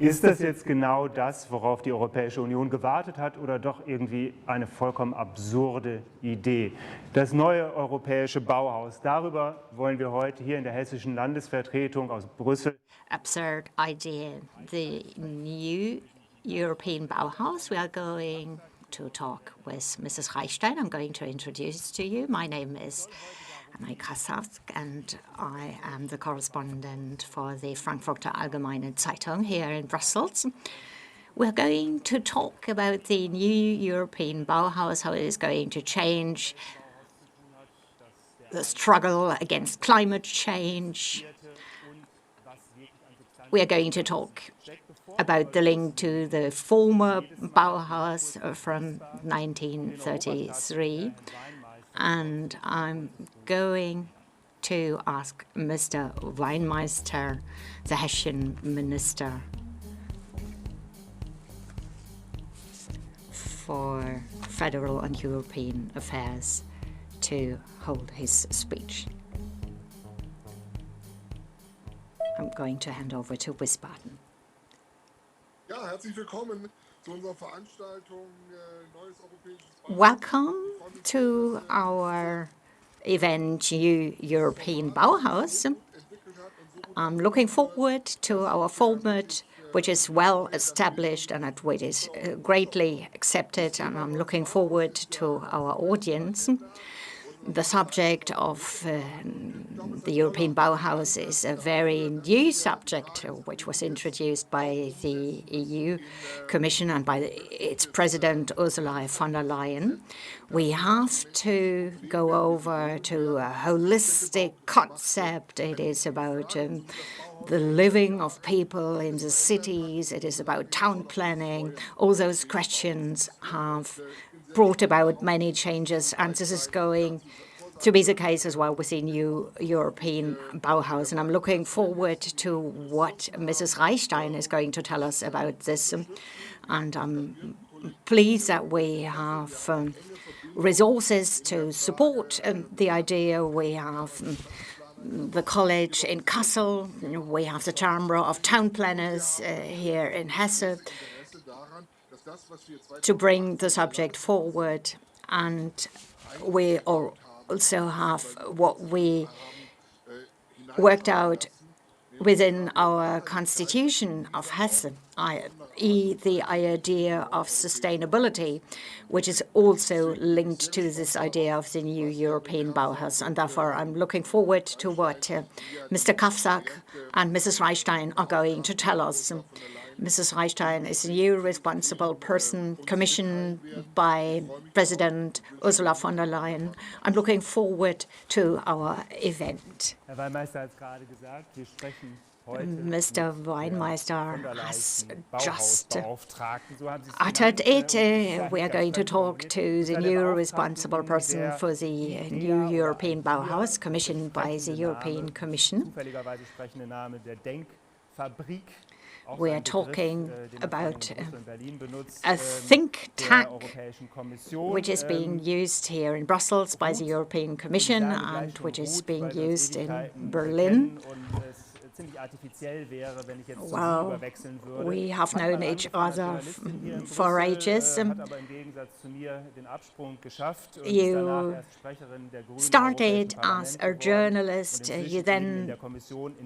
Ist das jetzt genau das, worauf die Europäische Union gewartet hat, oder doch irgendwie eine vollkommen absurde Idee? Das neue europäische Bauhaus, darüber wollen wir heute hier in der hessischen Landesvertretung aus Brüssel. Absurd idea. The new European Bauhaus. We are going to talk with Mrs. Reichstein. I'm going to introduce to you. My name is Hendrik Kafsack, and I am the correspondent for the Frankfurter Allgemeine Zeitung here in Brussels. We're going to talk about the new European Bauhaus, how it is going to change the struggle against climate change. We are going to talk about the link to the former Bauhaus from 1933. And I'm going to ask Mr. Weinmeister, the Hessian minister for Federal and European Affairs, to hold his speech. I'm going to hand over to Wiesbaden. Ja, herzlich willkommen zu unserer Veranstaltung Neues Europäisches Bauhaus. Welcome to our event, New European Bauhaus. I'm looking forward to our format, which is well established and which is greatly accepted, and I'm looking forward to our audience. The subject of the European Bauhaus is a very new subject, which was introduced by the EU Commission and by its President, Ursula von der Leyen. We have to go over to a holistic concept. It is about the living of people in the cities. It is about town planning. All those questions have brought about many changes, and this is going to be the case as well with the new European Bauhaus. And I'm looking forward to what Mrs. Reichstein is going to tell us about this. And I'm pleased that we have resources to support the idea. We have the college in Kassel. We have the Chamber of Town Planners here in Hessen to bring the subject forward. And we also have what we worked out within our constitution of Hessen, i.e. the idea of sustainability, which is also linked to this idea of the new European Bauhaus. And therefore, I'm looking forward to what Mr. Kafsack and Mrs. Reichstein are going to tell us. Mrs. Reichstein is a new responsible person commissioned by President Ursula von der Leyen. I'm looking forward to our event. Mr. Weinmeister has just uttered it. We are going to talk to the new responsible person for the new European Bauhaus, commissioned by the European Commission. We are talking about a think tank which is being used here in Brussels by the European Commission and which is being used in Berlin. Well, we have known each other for ages. You started as a journalist, you then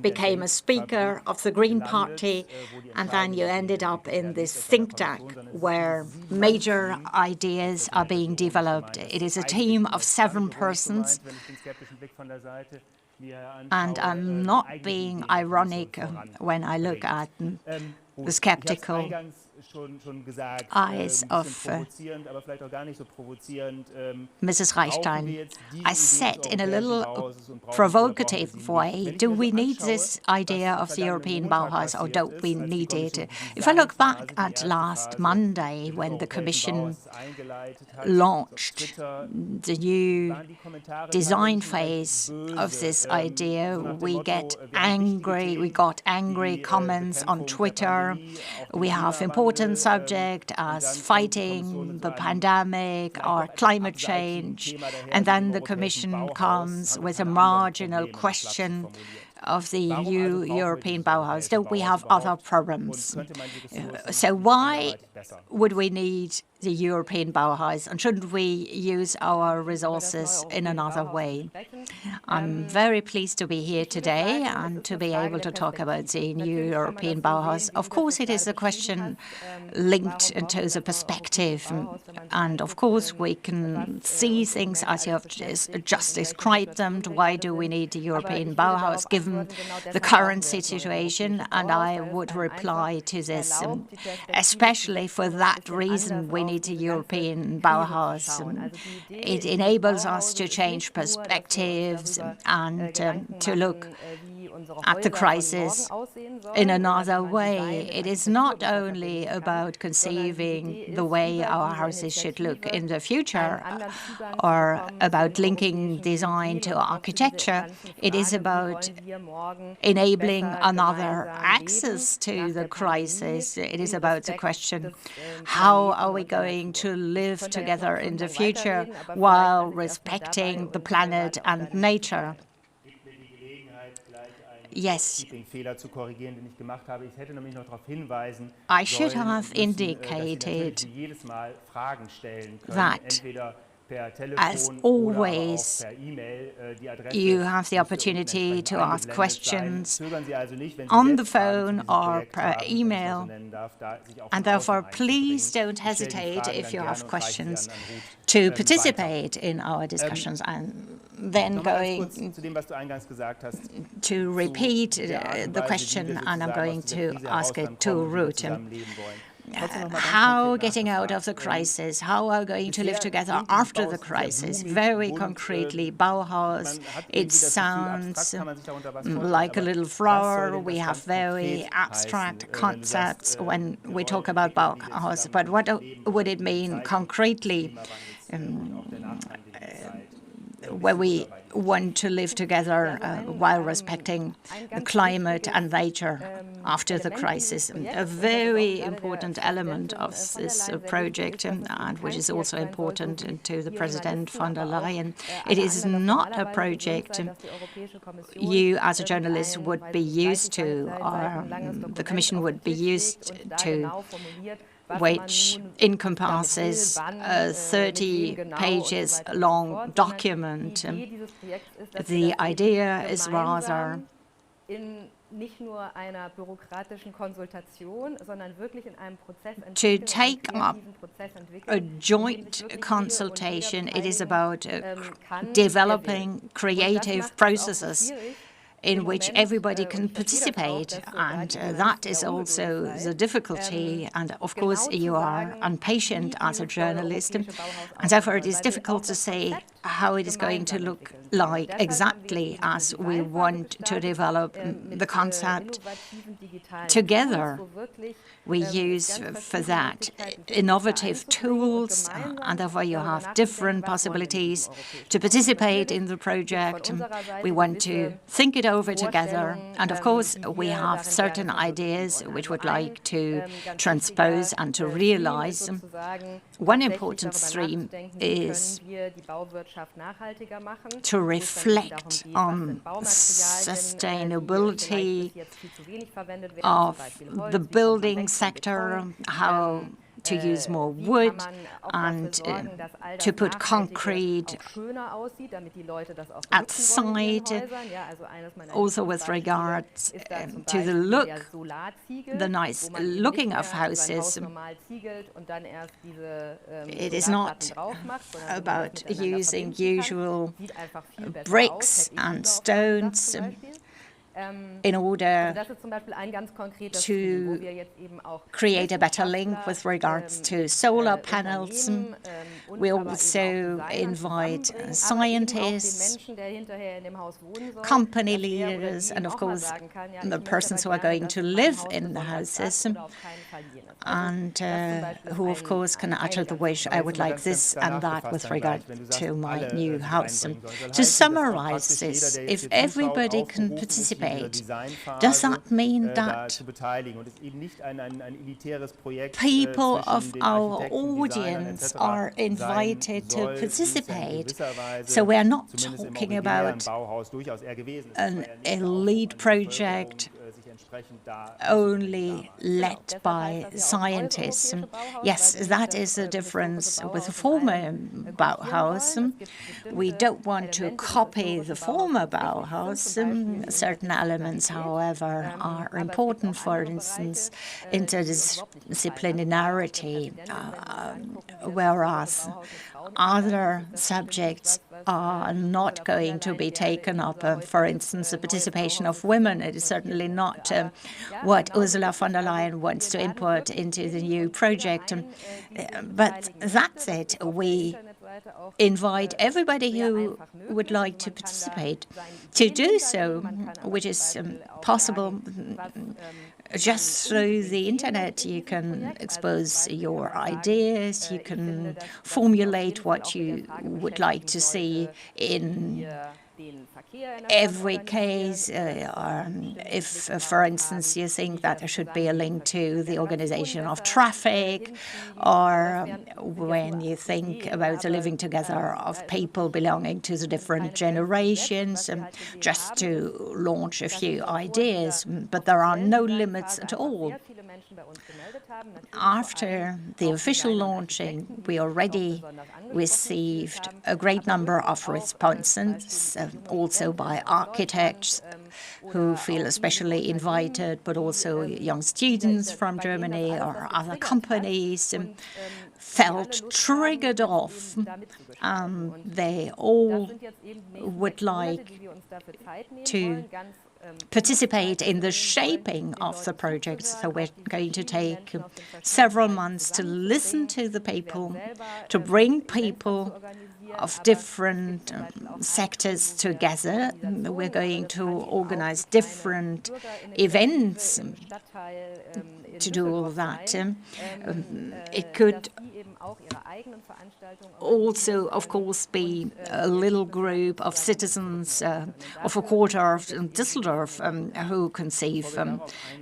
became a speaker of the Green Party, and then you ended up in this think tank where major ideas are being developed. It is a team of 7 persons. And I'm not being ironic when I look at the skeptical eyes of Mrs. Reichstein. I said in a little provocative way, do we need this idea of the European Bauhaus or don't we need it? If I look back at last Monday when the Commission launched the new design phase of this idea, we got angry comments on Twitter. We have important subject as fighting the pandemic or climate change, and then the Commission comes with a marginal question of the European Bauhaus. Don't we have other problems? So why would we need the European Bauhaus, and shouldn't we use our resources in another way? I'm very pleased to be here today and to be able to talk about the new European Bauhaus. Of course, it is a question linked into the perspective, and of course, we can see things as you have just described them. Why do we need the European Bauhaus given the current situation? And I would reply to this, especially for that reason, we need the European Bauhaus. It enables us to change perspectives and to look at the crisis in another way. It is not only about conceiving the way our houses should look in the future or about linking design to architecture. It is about enabling another access to the crisis. It is about the question, how are we going to live together in the future while respecting the planet and nature? Yes, I should have indicated that, as always, you have the opportunity to ask questions on the phone or per email, and therefore please don't hesitate if you have questions to participate in our discussions. And then going to repeat the question, and I'm going to ask it to Ruth. How getting out of the crisis, how are we going to live together after the crisis? Very concretely, Bauhaus, it sounds like a little flower. We have very abstract concepts when we talk about Bauhaus, but what would it mean concretely where we want to live together while respecting the climate and nature after the crisis? A very important element of this project, and which is also important to the President von der Leyen, it is not a project you as a journalist would be used to, or the Commission would be used to, which encompasses a 30 pages long document. The idea is rather to take up a joint consultation. It is about developing creative processes in which everybody can participate, and that is also the difficulty. And of course, you are impatient as a journalist, and therefore it is difficult to say how it is going to look like exactly as we want to develop the concept together. We use for that innovative tools, and therefore you have different possibilities to participate in the project. We want to think it over together, and of course we have certain ideas which would like to transpose and to realize. One important stream is to reflect on sustainability of the building sector, how to use more wood and to put concrete outside, also with regards to the look, the nice looking of houses. It is not about using usual bricks and stones in order to create a better link with regards to solar panels. We also invite scientists, company leaders, and of course the persons who are going to live in the houses, and who of course can utter the wish, I would like this and that with regard to my new house. To summarize this, if everybody can participate, does that mean that people of our audience are invited invited to participate. So we're not talking about an elite project only led by scientists. Yes, that is the difference with the former Bauhaus. We don't want to copy the former Bauhaus. Certain elements, however, are important. For instance, interdisciplinarity, whereas other subjects are not going to be taken up. For instance, the participation of women. It is certainly not what Ursula von der Leyen wants to import into the new project. But that's it. We invite everybody who would like to participate to do so, which is possible just through the internet. You can expose your ideas, you can formulate what you would like to see in every case. If, for instance, you think that there should be a link to the organization of traffic, or when you think about the living together of people belonging to the different generations, just to launch a few ideas. But there are no limits at all. After the official launching, we already received a great number of responses, also by architects who feel especially invited, but also young students from Germany or other companies felt triggered off. They all would like to participate in the shaping of the project. So we're going to take several months to listen to the people, to bring people of different sectors together. We're going to organize different events to do all that. It could also, of course, be a little group of citizens of a quarter of Düsseldorf who conceive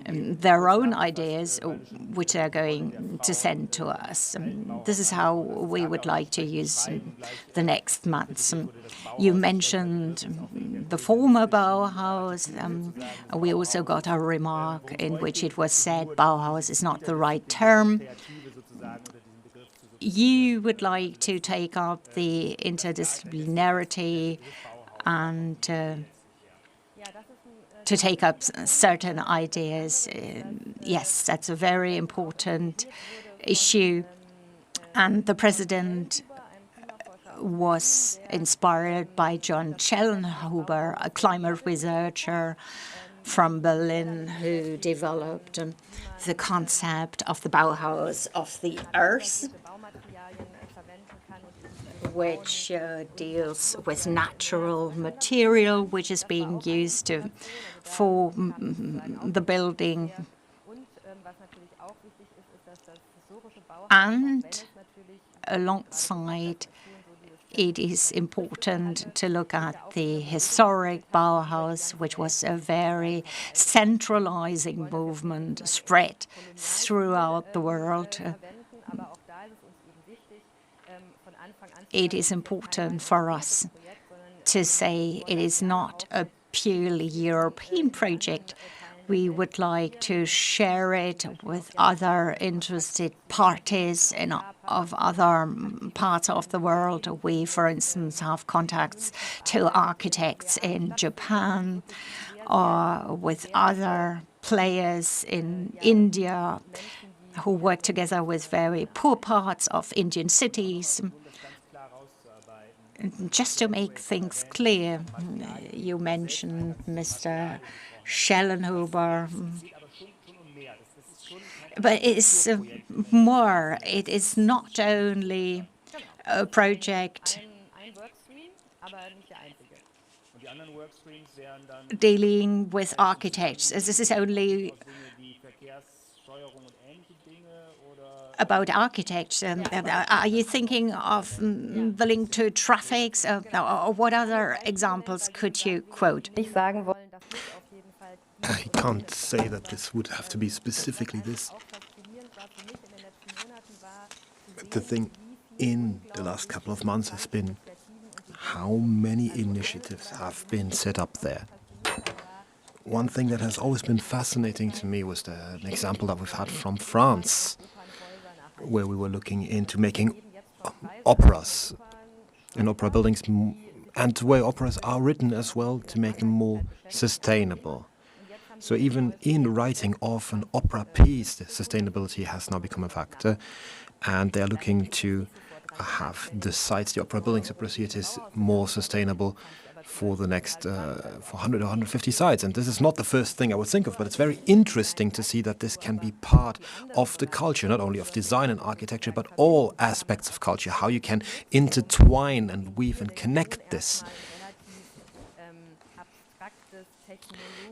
their own ideas, which they're going to send to us. This is how we would like to use the next months. You mentioned the former Bauhaus. We also got a remark in which it was said Bauhaus is not the right term. You would like to take up the interdisciplinarity and to take up certain ideas. Yes, that's a very important issue. And the president was inspired by John Schellenhuber, a climate researcher from Berlin, who developed the concept of the Bauhaus of the Earth, which deals with natural material which is being used for the building. And alongside, it is important to look at the historic Bauhaus, which was a very centralizing movement spread throughout the world. It is important for us to say it is not a purely European project. We would like to share it with other interested parties of other parts of the world. We, for instance, have contacts to architects in Japan or with other players in India who work together with very poor parts of Indian cities. Just to make things clear, you mentioned Mr. Schellenhuber, but it's more. It is not only a project dealing with architects. This is only about architects. Are you thinking of the link to traffic? Or what other examples could you quote? I can't say that this would have to be specifically this. The thing in the last couple of months has been how many initiatives have been set up there. One thing that has always been fascinating to me was an example that we've had from France, where we were looking into making operas in opera buildings and the way operas are written as well to make them more sustainable. So even in writing of an opera piece, the sustainability has now become a factor, and they're looking to have the sites, the opera buildings, opera theatres more sustainable for the next 100 or 150 sites. And this is not the first thing I would think of, but it's very interesting to see that this can be part of the culture, not only of design and architecture, but all aspects of culture, how you can intertwine and weave and connect this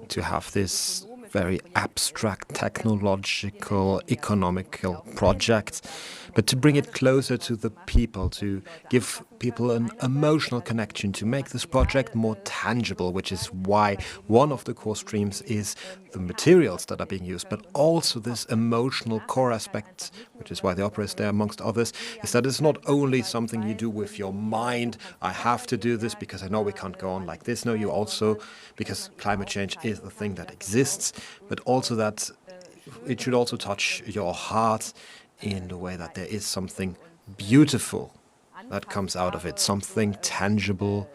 to have this very abstract, technological, economical project, but to bring it closer to the people, to give people an emotional connection, to make this project more tangible, which is why one of the core streams is the materials that are being used, but also this emotional core aspect, which is why the opera is there amongst others, is that it's not only something you do with your mind, I have to do this because I know we can't go on like this. No, you also, because climate change is a thing that exists, but also that it should also touch your heart in the way that there is something beautiful that comes out of it, something tangible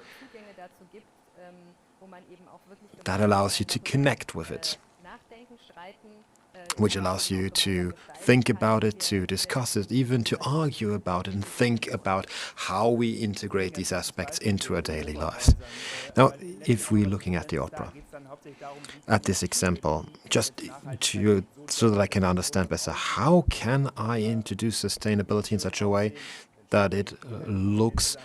that allows you to connect with it, which allows you to think about it, to discuss it, even to argue about it and think about how we integrate these aspects into our daily lives. Now, if we're looking at the opera, at this example, just so that I can understand better, how can I introduce sustainability in such a way that it looks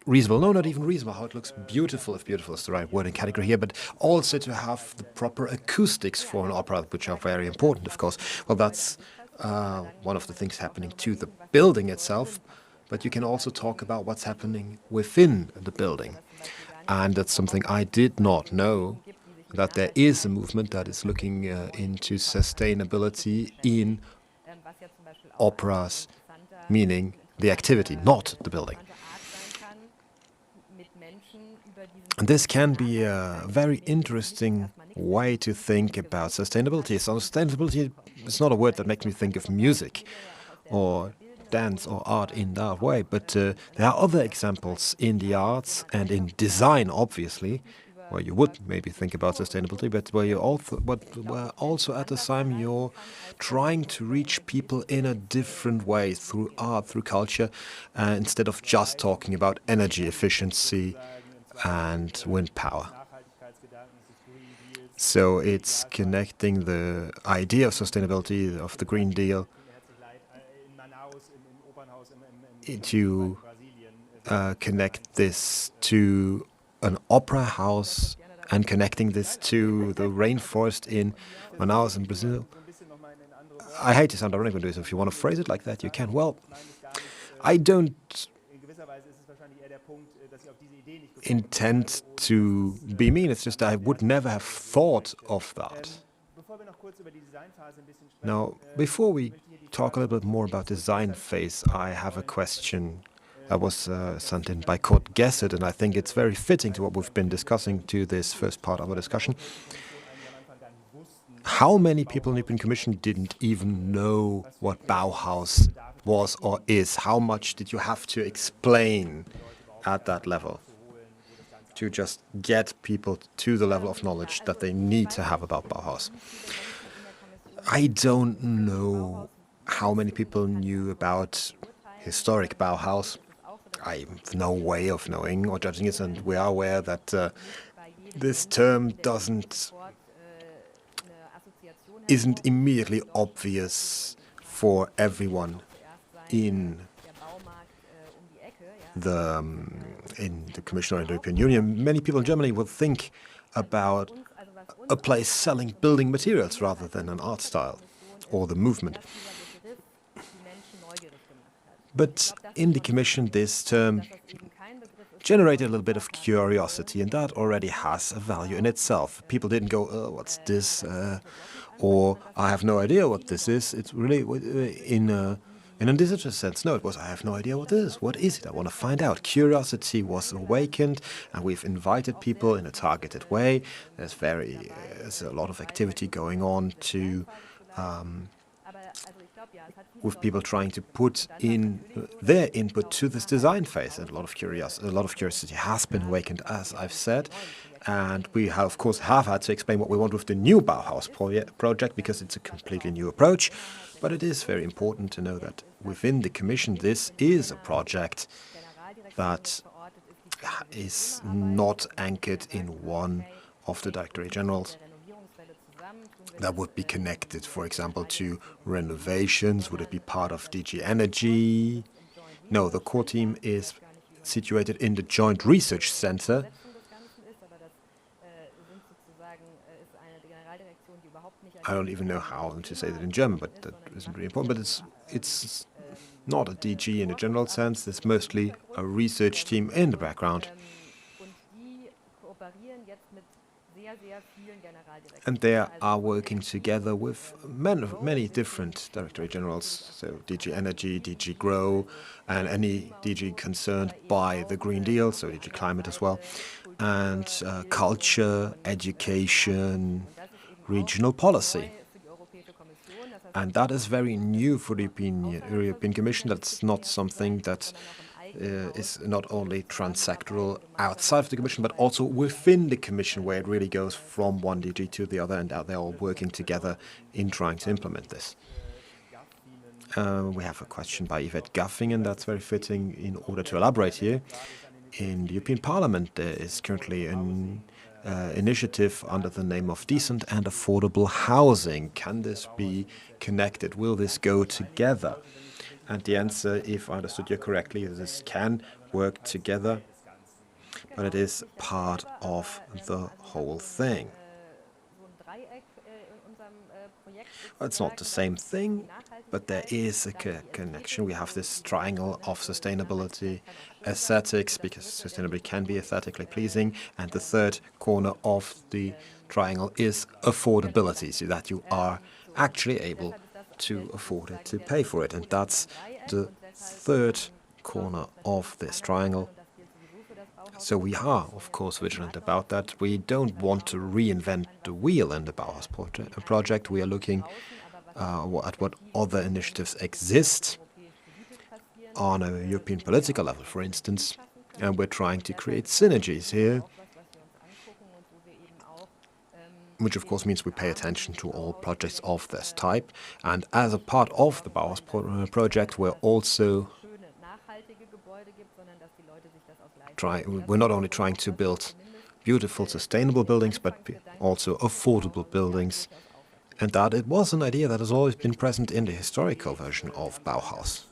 reasonable? No, not even reasonable, how it looks beautiful, if beautiful is the right word and category here, but also to have the proper acoustics for an opera, which are very important, of course. Well, that's one of the things happening to the building itself, but you can also talk about what's happening within the building. And that's something I did not know, that there is a movement that is looking into sustainability in operas, meaning the activity, not the building. And this can be a very interesting way to think about sustainability. So sustainability is not a word that makes me think of music or dance or art in that way, but there are other examples in the arts and in design, obviously, where you would maybe think about sustainability, but where also at the same you're trying to reach people in a different way through art, through culture, instead of just talking about energy efficiency and wind power. So it's connecting the idea of sustainability, of the Green Deal, to connect this to an opera house and connecting this to the rainforest in Manaus in Brazil. I hate to sound ironic when doing this. If you want to phrase it like that, you can. Well, I don't intend to be mean. It's just I would never have thought of that. Now, before we talk a little bit more about design phase, I have a question that was sent in by Kurt Gesset, and I think it's very fitting to what we've been discussing to this first part of our discussion. How many people in the European Commission didn't even know what Bauhaus was or is? How much did you have to explain at that level to just get people to the level of knowledge that they need to have about Bauhaus? I don't know how many people knew about historic Bauhaus. I have no way of knowing or judging it, and we are aware that this term isn't immediately obvious for everyone in the Commission or in the European Union. Many people in Germany will think about a place selling building materials rather than an art style or the movement. But in the Commission, this term generated a little bit of curiosity, and that already has a value in itself. People didn't go, oh, what's this? Or I have no idea what this is. It's really in In a digital sense, no, it was, I have no idea what this is. What is it? I want to find out. Curiosity was awakened, and we've invited people in a targeted way. There's a lot of activity going on with people trying to put in their input to this design phase. And a lot of curiosity has been awakened, as I've said. And we have, of course, had to explain what we want with the new Bauhaus project, because it's a completely new approach. But it is very important to know that within the Commission, this is a project that is not anchored in one of the Directorate Generals. That would be connected, for example, to renovations. Would it be part of DG Energy? No, the core team is situated in the Joint Research Center. I don't even know how to say that in German, but that isn't really important. But it's not a DG in a general sense. It's mostly a research team in the background. And they are working together with many different Directorate Generals, so DG Energy, DG Grow, and any DG concerned by the Green Deal, so DG Climate as well, and culture, education, regional policy. And that is very new for the European Commission. That's not something that is not only transsectoral outside of the Commission, but also within the Commission, where it really goes from one DG to the other, and they're all working together in trying to implement this. We have a question by Yvette Gaffingen that's very fitting in order to elaborate here. In the European Parliament, there is currently an initiative under the name of Decent and Affordable Housing. Can this be connected? Will this go together? And the answer, if I understood you correctly, is this can work together, but it is part of the whole thing. It's not the same thing, but there is a connection. We have this triangle of sustainability, aesthetics, because sustainability can be aesthetically pleasing, and the third corner of the triangle is affordability, so that you are actually able to afford it, to pay for it. And that's the third corner of this triangle. So we are, of course, vigilant about that. We don't want to reinvent the wheel in the Bauhaus project. We are looking at what other initiatives exist on a European political level, for instance, and we're trying to create synergies here, which of course means we pay attention to all projects of this type. And as a part of the Bauhaus project, we're also we're not only trying to build beautiful, sustainable buildings, but also affordable buildings. And that it was an idea that has always been present in the historical version of Bauhaus.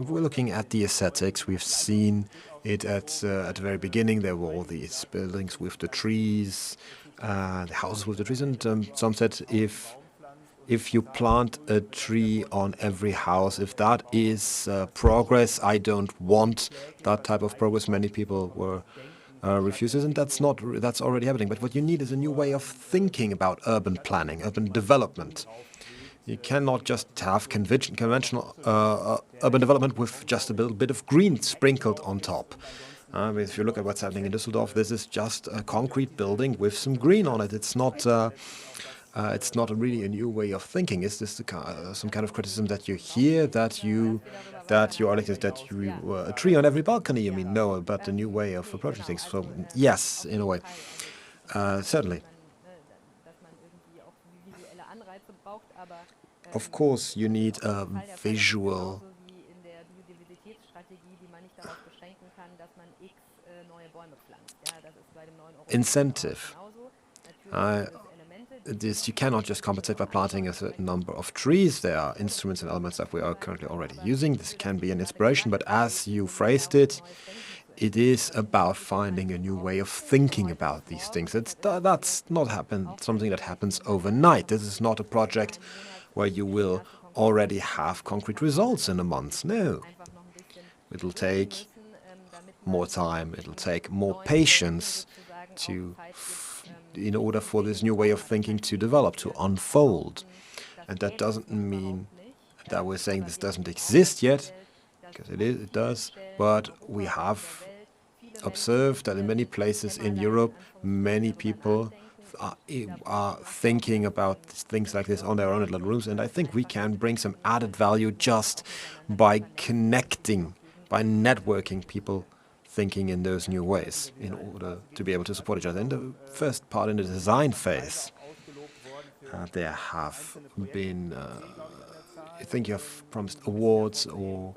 If we're looking at the aesthetics, we've seen it at the very beginning. There were all these buildings with the trees, the houses with the trees, and some said if you plant a tree on every house, if that is progress, I don't want that type of progress. Many people were refuses, and that's already happening. But what you need is a new way of thinking about urban planning, urban development. You cannot just have conventional urban development with just a little bit of green sprinkled on top. If you look at what's happening in Düsseldorf, this is just a concrete building with some green on it. It's not really a new way of thinking. Is this some kind of criticism that you hear, that you are elected, that you a tree on every balcony? You mean no, but a new way of approaching things. So yes, in a way, certainly. Of course, you need a visual incentive. You cannot just compensate by planting a certain number of trees. There are instruments and elements that we are currently already using. This can be an inspiration, but as you phrased it, it is about finding a new way of thinking about these things. That's not something that happens overnight. This is not a project where you will already have concrete results in a month. No. It'll take more time. It'll take more patience in order for this new way of thinking to develop, to unfold. And that doesn't mean that we're saying this doesn't exist yet, because it does, but we have observed that in many places in Europe, many people are thinking about things like this on their own little rooms, and I think we can bring some added value just by connecting, by networking people thinking in those new ways in order to be able to support each other. In the first part, in the design phase, there have been, I think you have promised awards or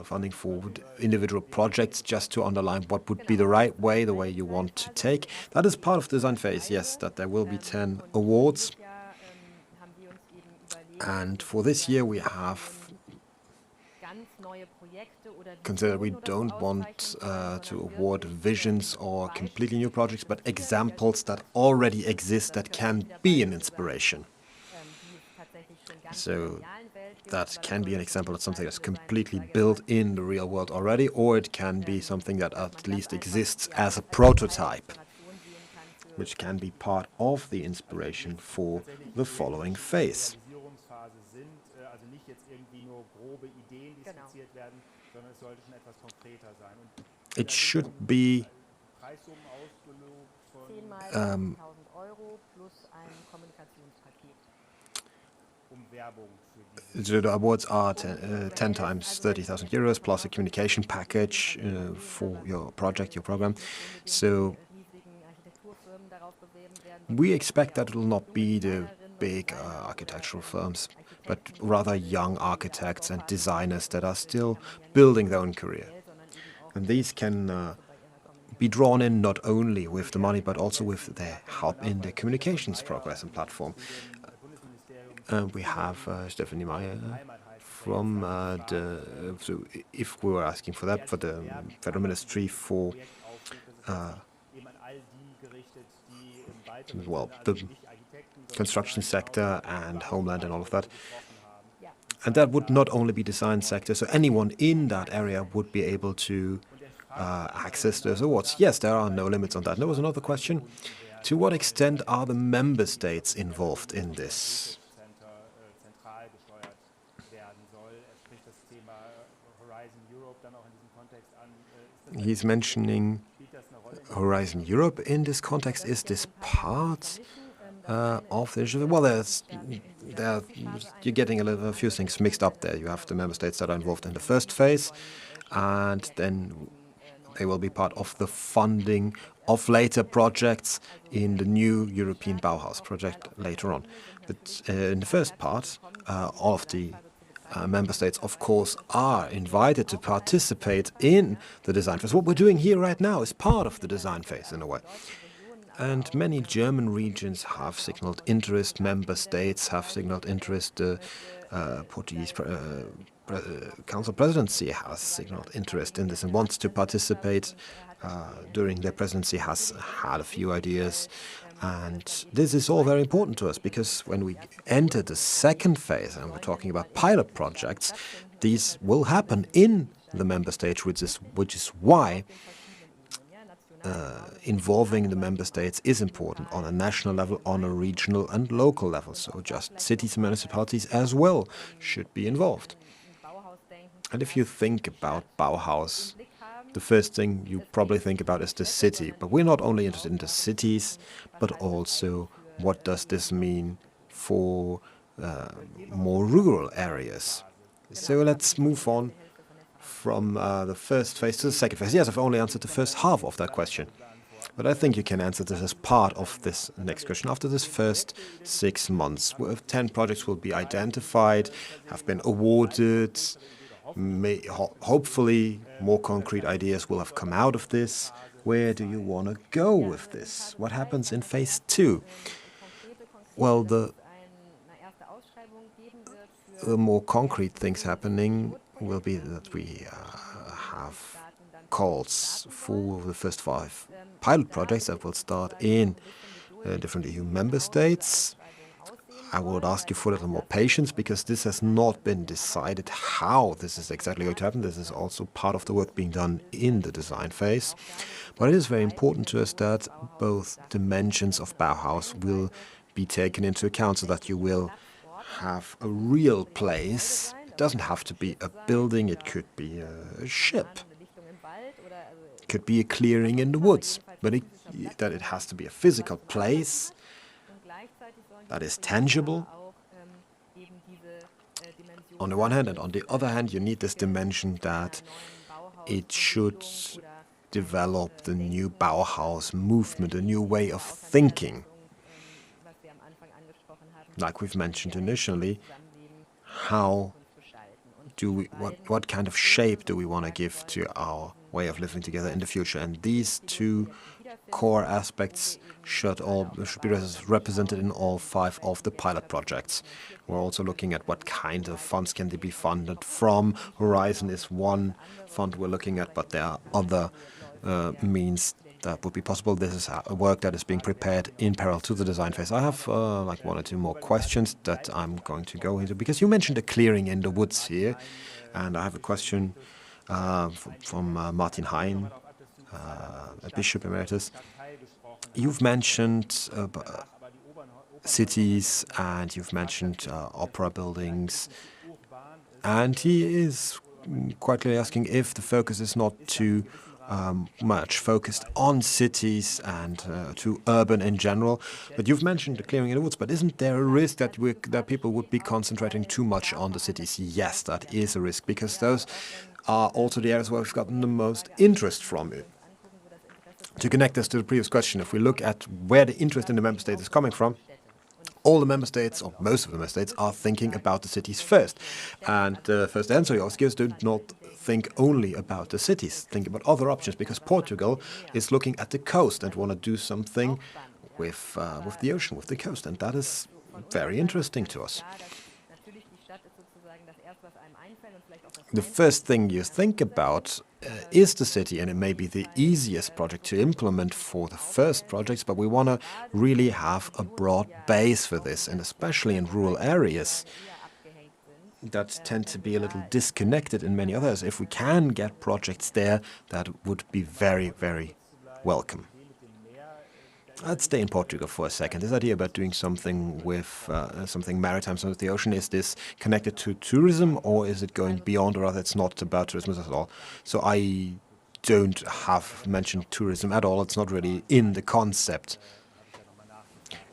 funding for individual projects just to underline what would be the right way, the way you want to take. That is part of the design phase, yes, that there will be 10 awards. And for this year we have considered we don't want to award visions or completely new projects, but examples that already exist that can be an inspiration. So that can be an example of something that's completely built in the real world already, or it can be something that at least exists as a prototype, which can be part of the inspiration for the following phase. It should be the awards are 10 times 30,000 euros plus a communication package for your project, your program. So we expect that it will not be the big architectural firms, but rather young architects and designers that are still building their own career. And these can be drawn in not only with the money, but also with their help in the communications progress and platform. We have Stephanie Meyer from so if we were asking for that, for the Federal Ministry for well, the construction sector and homeland and all of that. And that would not only be design sector, so anyone in that area would be able to access those awards. Yes, there are no limits on that. There was another question. To what extent are the member states involved in this? He's mentioning Horizon Europe in this context. Is this part of the issue? Well, you're getting a few things mixed up there. You have the member states that are involved in the first phase, and then they will be part of the funding of later projects in the new European Bauhaus project later on. But in the first part, all of the member states, of course, are invited to participate in the design phase. What we're doing here right now is part of the design phase in a way. And many German regions have signaled interest, member states have signaled interest, the Portuguese Council Presidency has signaled interest in this and wants to participate during their presidency, has had a few ideas. And this is all very important to us because when we enter the second phase, and we're talking about pilot projects, these will happen in the member states, which is why involving the member states is important on a national level, on a regional and local level. So just cities and municipalities as well should be involved. And if you think about Bauhaus, the first thing you probably think about is the city. But we're not only interested in the cities, but also what does this mean for more rural areas. So let's move on from the first phase to the second phase. Yes, I've only answered the first half of that question. But I think you can answer this as part of this next question. After this first 6 months, 10 projects will be identified, have been awarded. Hopefully more concrete ideas will have come out of this. Where do you want to go with this? What happens in phase 2? Well, the more concrete things happening will be that we have calls for the first 5 pilot projects that will start in different EU member states. I would ask you for a little more patience because this has not been decided how this is exactly going to happen. This is also part of the work being done in the design phase. But it is very important to us that both dimensions of Bauhaus will be taken into account so that you will have a real place. It doesn't have to be a building, it could be a ship. It could be a clearing in the woods, but that it has to be a physical place that is tangible on the one hand, and on the other hand you need this dimension that it should develop the new Bauhaus movement, a new way of thinking. Like we've mentioned initially, what kind of shape do we want to give to our way of living together in the future? And these two core aspects should be represented in all 5 of the pilot projects. We're also looking at what kind of funds can they be funded from. Horizon is one fund we're looking at, but there are other means that would be possible. This is a work that is being prepared in parallel to the design phase. I have like 1 or 2 more questions that I'm going to go into, because you mentioned a clearing in the woods here, and I have a question from Martin Hein, a Bishop Emeritus. You've mentioned cities and you've mentioned opera buildings, and he is quite clearly asking if the focus is not too much focused on cities and to urban in general. But you've mentioned the clearing in the woods, but isn't there a risk that people would be concentrating too much on the cities? Yes, that is a risk, because those are also the areas where we've gotten the most interest from it. To connect this to the previous question, if we look at where the interest in the member states is coming from, all the member states, or most of the member states, are thinking about the cities first. And the first answer you always give is do not think only about the cities, think about other options, because Portugal is looking at the coast and want to do something with the ocean, with the coast, and that is very interesting to us. The first thing you think about is the city, and it may be the easiest project to implement for the first projects, but we want to really have a broad base for this, and especially in rural areas that tend to be a little disconnected in many others. If we can get projects there, that would be very, very welcome. Let's stay in Portugal for a second. This idea about doing something with something maritime, something with the ocean, is this connected to tourism, or is it going beyond, or rather it's not about tourism at all? So I don't have mentioned tourism at all. It's not really in the concept.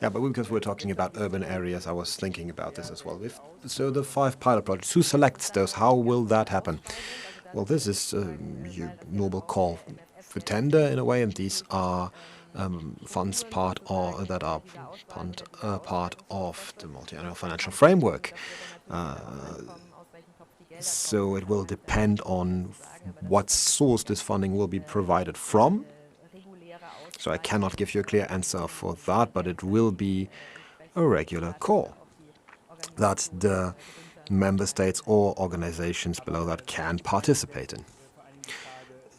Yeah, but because we're talking about urban areas, I was thinking about this as well. So the 5 pilot projects, who selects those? How will that happen? Well, this is your normal call for tender in a way, and these are funds part of the multi-annual financial framework. So it will depend on what source this funding will be provided from. So I cannot give you a clear answer for that, but it will be a regular call that the member states or organizations below that can participate in.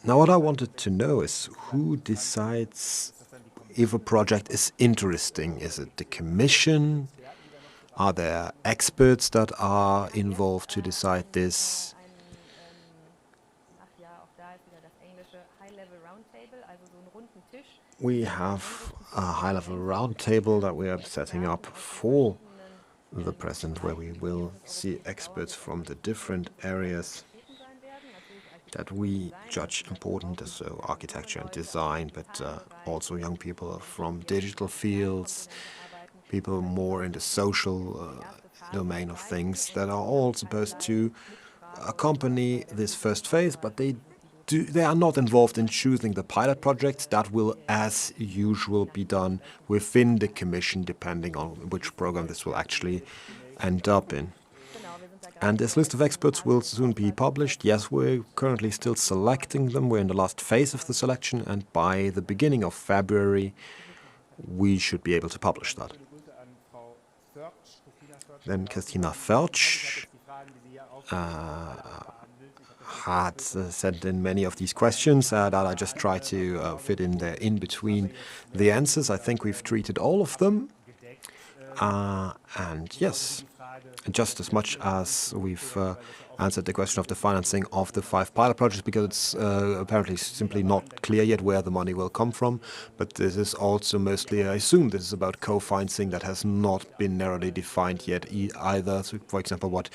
Now, what I wanted to know is who decides if a project is interesting. Is it the Commission? Are there experts that are involved to decide this? We have a high-level roundtable that we are setting up for the present, where we will see experts from the different areas that we judge important, so architecture and design, but also young people from digital fields, people more in the social domain of things, that are all supposed to accompany this first phase, but they are not involved in choosing the pilot projects. That will, as usual, be done within the Commission, depending on which program this will actually end up in. And this list of experts will soon be published. Yes, we're currently still selecting them. We're in the last phase of the selection, and by the beginning of February, we should be able to publish that. Then Christiane Felsch had sent in many of these questions that I just try to fit in there in between the answers. I think we've treated all of them. And yes, just as much as we've answered the question of the financing of the 5 pilot projects, because it's apparently simply not clear yet where the money will come from. But this is also mostly, I assume this is about co-financing that has not been narrowly defined yet either. So, for example, what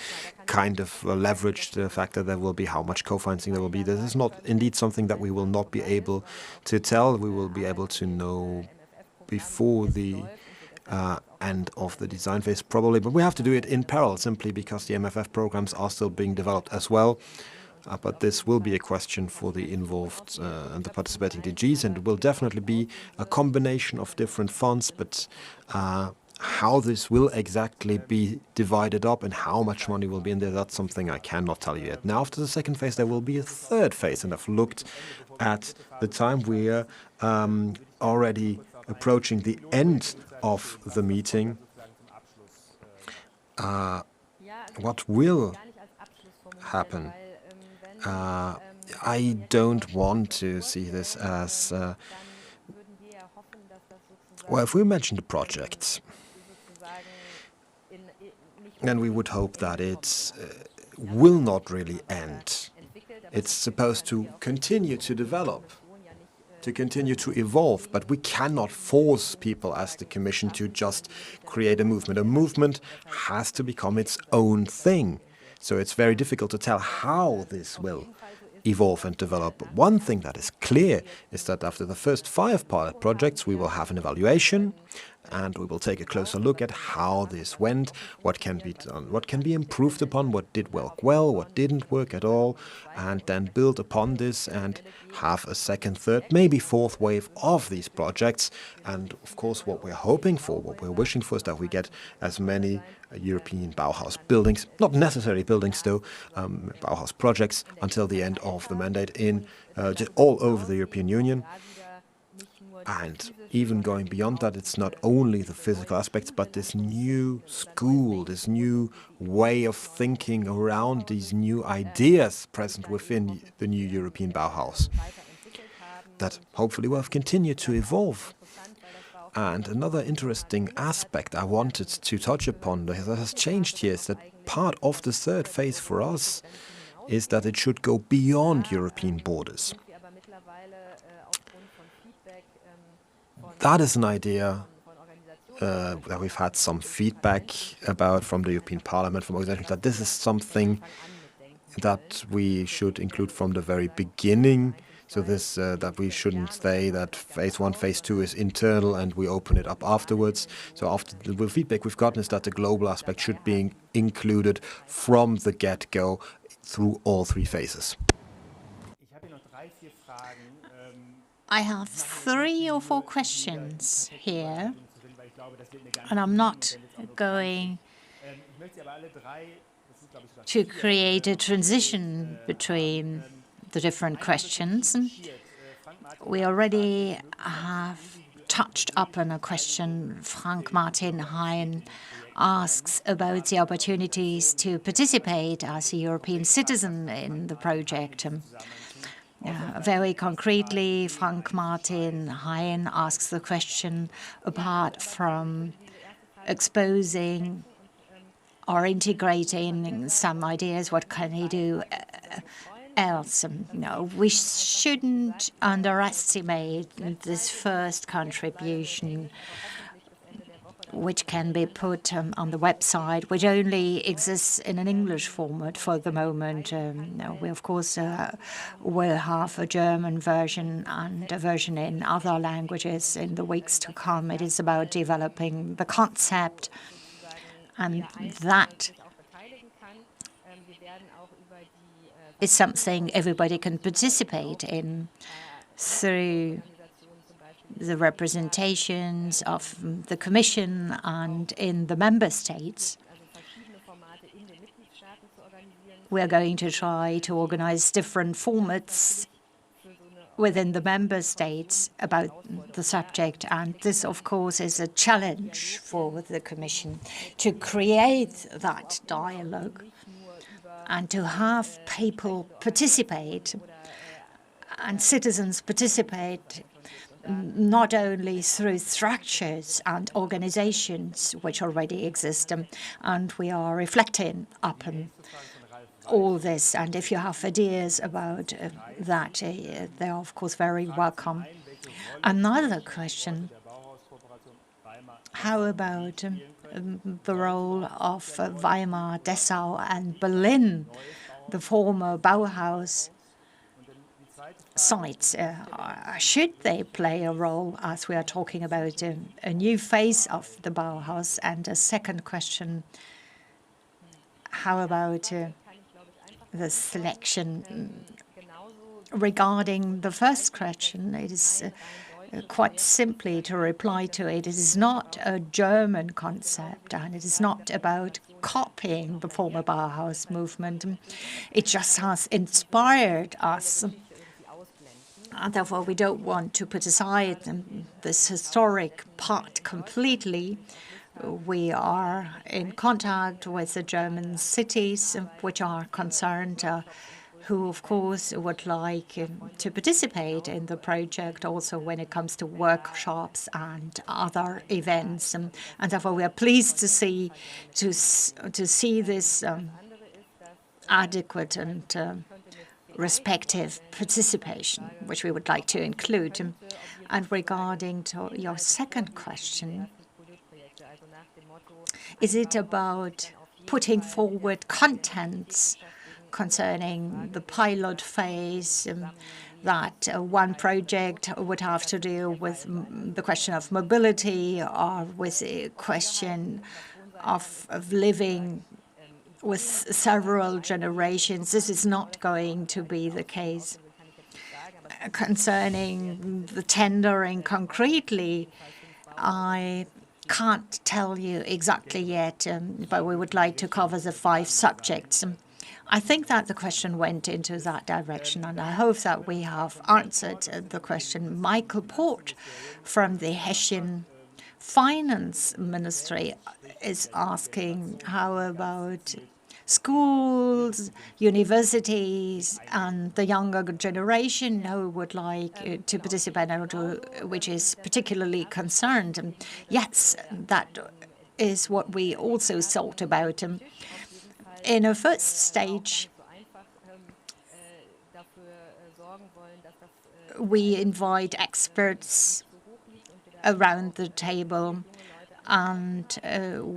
kind of leverage factor there will be, how much co-financing there will be. This is not indeed something that we will not be able to tell. We will be able to know before the end of the design phase probably, but we have to do it in parallel simply because the MFF programs are still being developed as well. But this will be a question for the involved and the participating DGs, and it will definitely be a combination of different funds, but how this will exactly be divided up and how much money will be in there, that's something I cannot tell you yet. Now, after the second phase, there will be a third phase, and I've looked at the time. We're already approaching the end of the meeting. What will happen? I don't want to see this as well, if we mention the project, then we would hope that it will not really end. It's supposed to continue to develop, to continue to evolve, but we cannot force people as the Commission to just create a movement. A movement has to become its own thing. So it's very difficult to tell how this will evolve and develop. But one thing that is clear is that after the first 5 pilot projects, we will have an evaluation, and we will take a closer look at how this went, what can be done, what can be improved upon, what did work well, what didn't work at all, and then build upon this and have a second, third, maybe fourth wave of these projects. And of course, what we're hoping for, what we're wishing for, is that we get as many European Bauhaus buildings, not necessarily buildings though, Bauhaus projects until the end of the mandate in just all over the European Union. And even going beyond that, it's not only the physical aspects, but this new school, this new way of thinking around these new ideas present within the new European Bauhaus that hopefully will have continued to evolve. And another interesting aspect I wanted to touch upon that has changed here is that part of the third phase for us is that it should go beyond European borders. That is an idea that we've had some feedback about from the European Parliament, from organizations, that this is something that we should include from the very beginning. So this that we shouldn't say that phase 1, phase 2 is internal and we open it up afterwards. So after the feedback we've gotten is that the global aspect should be included from the get-go through all 3 phases. I have 3 or 4 questions here, and I'm not going to create a transition between the different questions. We already have touched upon a question. Frank Martin Hein asks about the opportunities to participate as a European citizen in the project. Very concretely, Frank Martin Hein asks the question, apart from exposing or integrating some ideas, what can he do else? No, we shouldn't underestimate this first contribution, which can be put on the website, which only exists in an English format for the moment. We, of course, will have a German version and a version in other languages in the weeks to come. It is about developing the concept, and that is something everybody can participate in through the representations of the Commission and in the member states. We are going to try to organize different formats within the member states about the subject, and this, of course, is a challenge for the Commission to create that dialogue and to have people participate and citizens participate not only through structures and organizations which already exist, and we are reflecting upon all this. And if you have ideas about that, they are, of course, very welcome. Another question, how about the role of Weimar, Dessau, and Berlin, the former Bauhaus sites? Should they play a role, as we are talking about a new phase of the Bauhaus? And a second question, how about the selection? Regarding the first question, it is quite simply to reply to it. It is not a German concept, and it is not about copying the former Bauhaus movement. It just has inspired us. And therefore, we don't want to put aside this historic part completely. We are in contact with the German cities which are concerned, who, of course, would like to participate in the project also when it comes to workshops and other events. And therefore, we are pleased to see this adequate and respective participation, which we would like to include. And regarding to your second question, is it about putting forward contents concerning the pilot phase, that one project would have to deal with the question of mobility or with the question of living with several generations? This is not going to be the case. Concerning the tendering concretely, I can't tell you exactly yet, but we would like to cover the 5 subjects. I think that the question went into that direction, and I hope that we have answered the question. Michael Port from the Hessian Finance Ministry is asking, how about schools, universities, and the younger generation who would like to participate, which is particularly concerned? And yes, that is what we also thought about. In a first stage, we invite experts around the table, and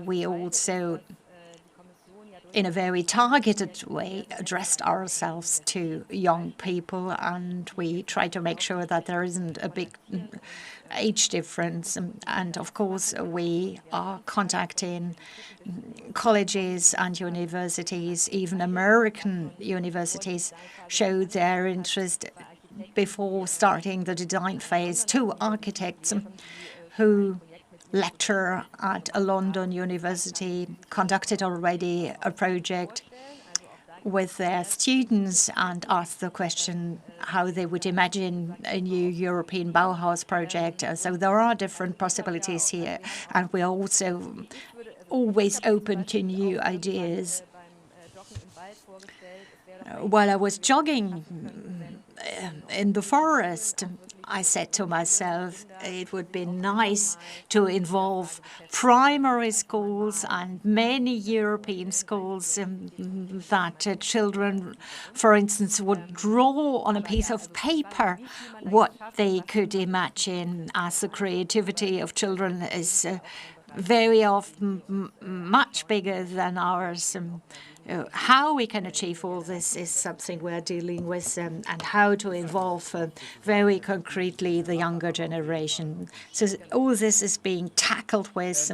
we also, in a very targeted way, addressed ourselves to young people, and we try to make sure that there isn't a big age difference. And of course, we are contacting colleges and universities. Even American universities showed their interest before starting the design phase. 2 architects who lecture at a London university conducted already a project with their students and asked the question how they would imagine a new European Bauhaus project. So there are different possibilities here, and we are also always open to new ideas. While I was jogging in the forest, I said to myself, it would be nice to involve primary schools and many European schools, that children, for instance, would draw on a piece of paper what they could imagine, as the creativity of children is very often much bigger than ours. How we can achieve all this is something we're dealing with, and how to involve very concretely the younger generation. So all this is being tackled with.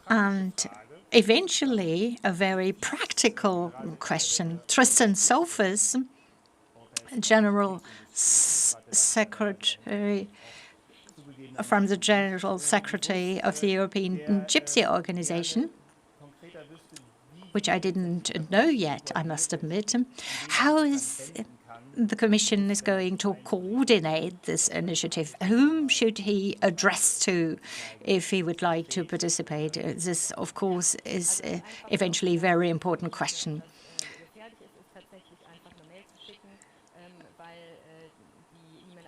And eventually, a very practical question. Tristan Sophus, General Secretary from the General Secretary of the European Gypsy Organization, which I didn't know yet, I must admit. How is the Commission is going to coordinate this initiative? Whom should he address to if he would like to participate? This, of course, is eventually a very important question.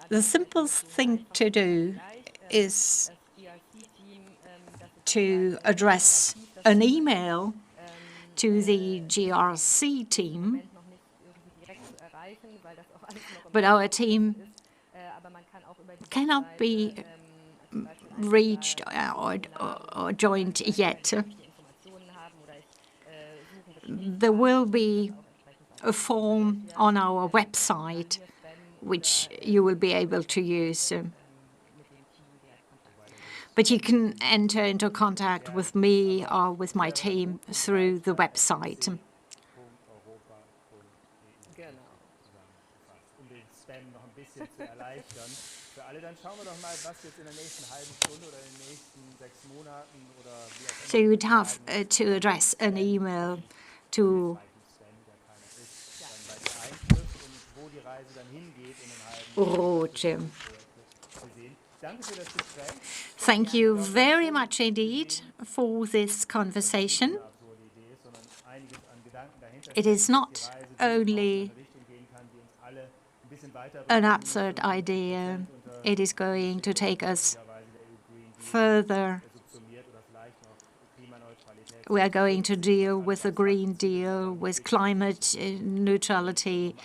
The simplest thing to do is to address an email to the GRC team, but our team cannot be reached or joined yet. There will be a form on our website which you will be able to use. But you can enter into contact with me or with my team through the website. So you would have to address an email to Roche. Thank you very much indeed for this conversation. It is not only an absurd idea, it is going to take us further. We are going to deal with the Green Deal, with climate neutrality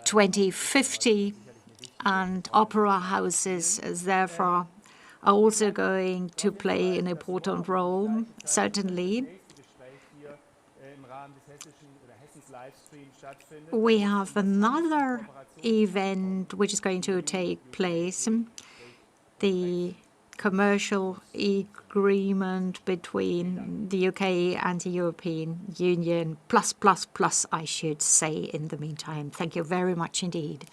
2050, and opera houses, therefore, are also going to play an important role, certainly. We have another event which is going to take place, the commercial agreement between the UK and the European Union, plus, I should say, in the meantime. Thank you very much indeed.